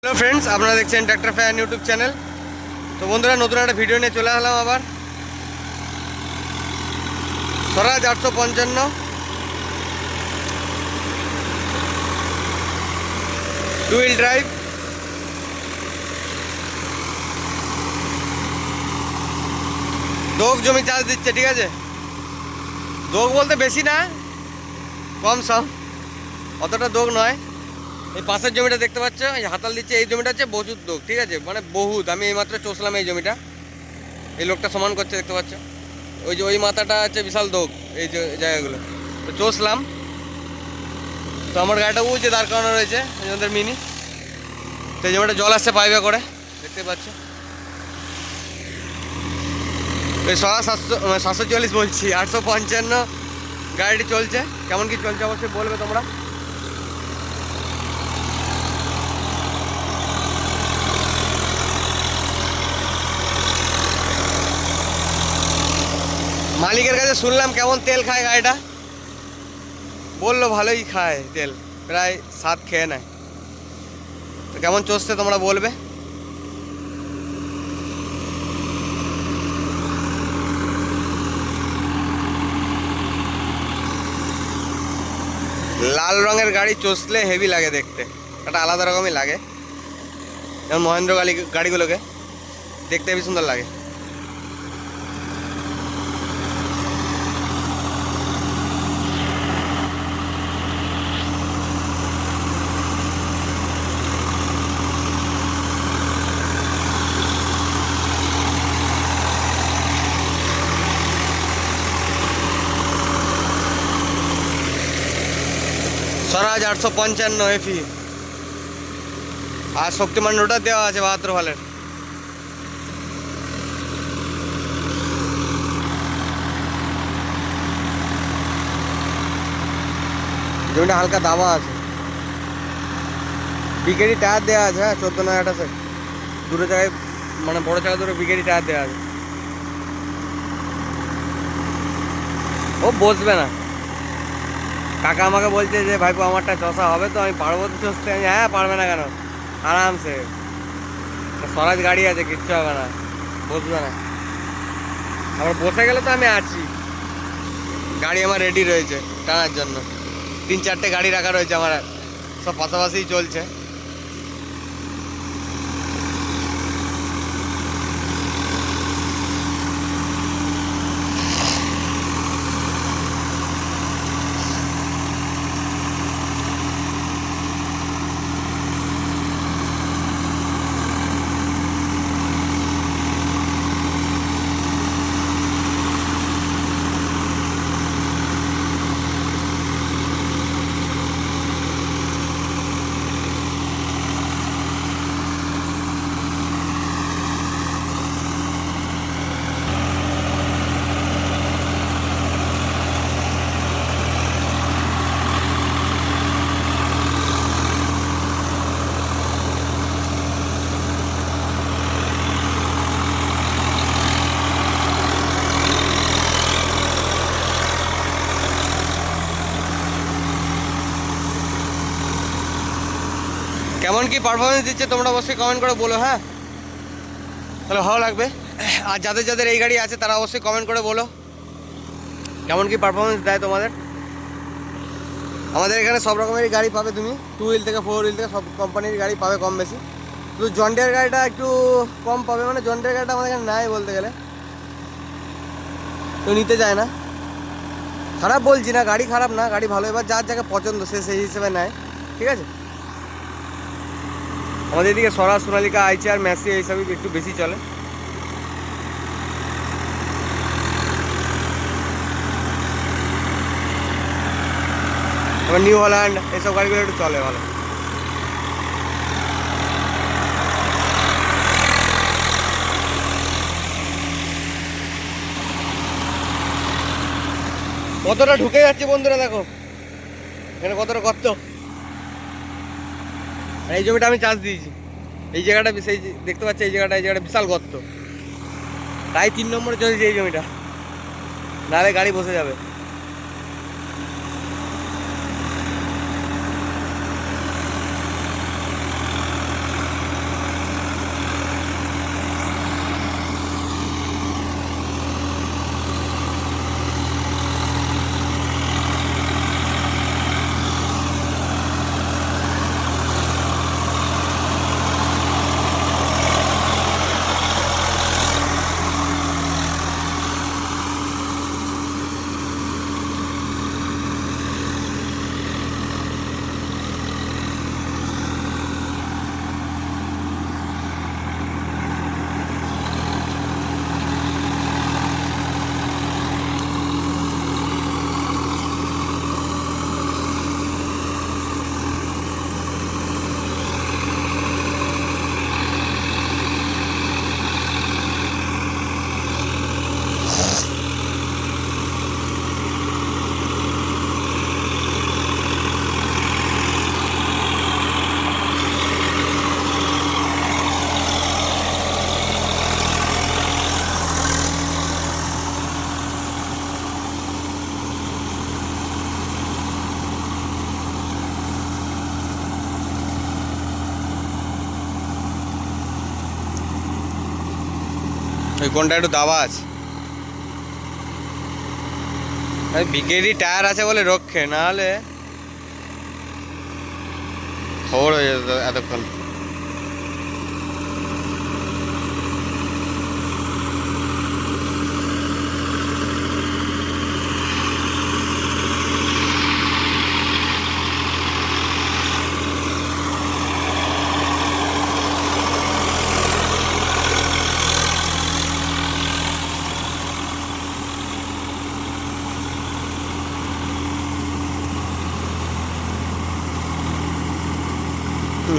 Hello friends, আপনারা দেখছেন tractor fan YouTube channel. তো বন্ধুরা, নতুন একটা ভিডিও নিয়ে চলে আসলাম আবার। স্বরাজ 855 টু হুইল ড্রাইভ। দোগ জমি চাষ দিচ্ছে, ঠিক আছে। দোগ বলতে বেশি না, কম সম, অতটা দোগ নয়। এই পাশের জমিটা দেখতে পাচ্ছ, এই হাতাল দিচ্ছে, এই জমিটা হচ্ছে প্রচুর দোগ, ঠিক আছে, মানে বহুত। আমি এইমাত্র চষলাম এই জমিটা, এই লোকটা সমান করছে, দেখতে পাচ্ছ। ওই যে ওই মাথাটা হচ্ছে বিশাল দোগ, এই যে জায়গাগুলো তো চষলাম। তো আমার গাড়িটা যে দাঁড় করানো রয়েছে আমাদের মিনি, তো এই জমিটা জল আসছে পাইপে করে, দেখতে পাচ্ছ। ওই 740 বলছি, 855 গাড়িটি চলছে। কেমন কি চলছে অবশ্যই বলবে তোমরা। মালিকের কাছে শুনলাম কেমন তেল খায় গাড়িটা, বললো ভালোই খায় তেল, প্রায় 7 খেয়ে নেয়। তো কেমন চলছে তোমরা বলবে। লাল রঙের গাড়ি চষলে হেভি লাগে দেখতে, একটা আলাদা রকমই লাগে। যেমন মহেন্দ্র গাড়িগুলোকে দেখতে হেবি সুন্দর লাগে। স্বরাজ 855 এফি, আর শক্তিমান রোটার দেওয়া আছে 72 ভালের। জমিটা হালকা দাবা আছে, বিকেডি টায়ার দেওয়া আছে। হ্যাঁ, 14.28 দূরে জায়গায়, মানে বড় জায়গা দূরে বিকেডি টায়ার দেওয়া আছে। ও বসবে না। কাকা আমাকে বলছে যে ভাইপো আমারটা চষা হবে তো, আমি পারবো তো চষতে। আমি হ্যাঁ, পারবে না কেন, আরামসে। স্বরাজ গাড়ি আছে, কিচ্ছু হবে না, বসবে না। আবার বসে গেলে তো আমি আছি, গাড়ি আমার রেডি রয়েছে টানার জন্য। 3-4টে গাড়ি রাখা রয়েছে আমার, সব পাশাপাশিই চলছে। কেমন কি পারফরমেন্স দিচ্ছে তোমরা অবশ্যই কমেন্ট করে বলো। হ্যাঁ, তাহলে ভালো লাগবে। আর যাদের যাদের এই গাড়ি আছে তারা অবশ্যই কমেন্ট করে বলো কেমন কি পারফরমেন্স দেয় তোমাদের। আমাদের এখানে সব রকমেরই গাড়ি পাবে তুমি, 2 হুইল থেকে 4 হুইল থেকে সব কোম্পানির গাড়ি পাবে কম বেশি। শুধু জন ডিয়ার গাড়িটা একটু কম পাবে, মানে জন ডিয়ার গাড়িটা আমাদের এখানে নাই বলতে গেলে, তো নিতে যায় না। খারাপ বলছি না, গাড়ি খারাপ না, গাড়ি ভালো। এবার যার জায়গায় পছন্দ সে সেই হিসেবে নেয়, ঠিক আছে। আমাদের এদিকে স্বরাজ, সোনালিকা, আইচার, ম্যাসি এইসবই একটু বেশি চলে। আবার নিউ হল্যান্ড এইসব গাড়িগুলো একটু চলে ভালো। কতটা ঢুকে যাচ্ছে বন্ধুরা, দেখো এখানে কতটা গর্ত। এই জমিটা আমি চাষ দিয়েছি, এই জায়গাটা সেই দেখতে পাচ্ছি, এই জায়গাটা বিশাল গর্ত। তাই 3 নম্বরে চলেছে এই জমিটা, নাহলে গাড়ি বসে যাবে। ওই কোনটা একটু দাবা আছে, বিকেডি টায়ার আছে বলে রক্ষে, না হলে খবর হয়ে যেত এতক্ষণ।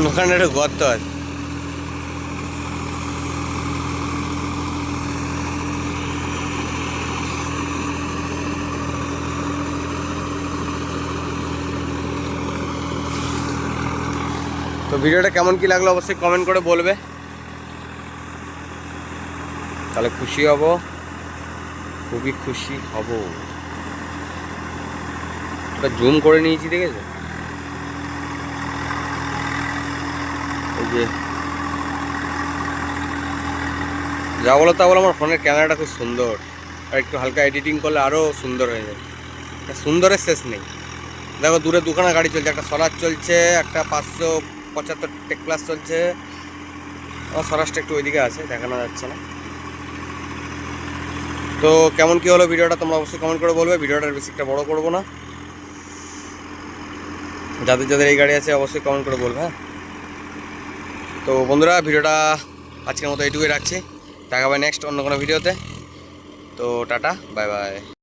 ওখানে একটা গর্ত আছে। তো ভিডিওটা কেমন কি লাগলো অবশ্যই কমেন্ট করে বলবে, তাহলে খুশি হব, খুবই খুশি হব। ওটা জুম করে নিয়েছি, দেখেছো? এই যে যা বলো তা বলো, আমার ফোনের ক্যামেরাটা খুব সুন্দর, আর একটু হালকা এডিটিং করলে আরও সুন্দর হয়ে যায়। সুন্দরের শেষ নেই। দেখো দূরে দুখানা গাড়ি চলছে, একটা স্বরাজ চলছে, একটা 575 টেক প্লাস চলছে। আমার স্বরাজটা একটু ওইদিকে আছে, দেখানো যাচ্ছে না। তো কেমন কি হলো ভিডিওটা তোমরা অবশ্যই কমেন্ট করে বলবে। ভিডিওটার বেশি একটা বড় করবো না, যাদের যাদের এই গাড়ি আছে অবশ্যই কমেন্ট করে বলবে। হ্যাঁ, তো বন্ধুরা ভিডিওটা আজকের মতো এইটুকুই রাখছি। দেখা হবে নেক্সট অন্য কোনো ভিডিওতে। তো টাটা, বাই বাই।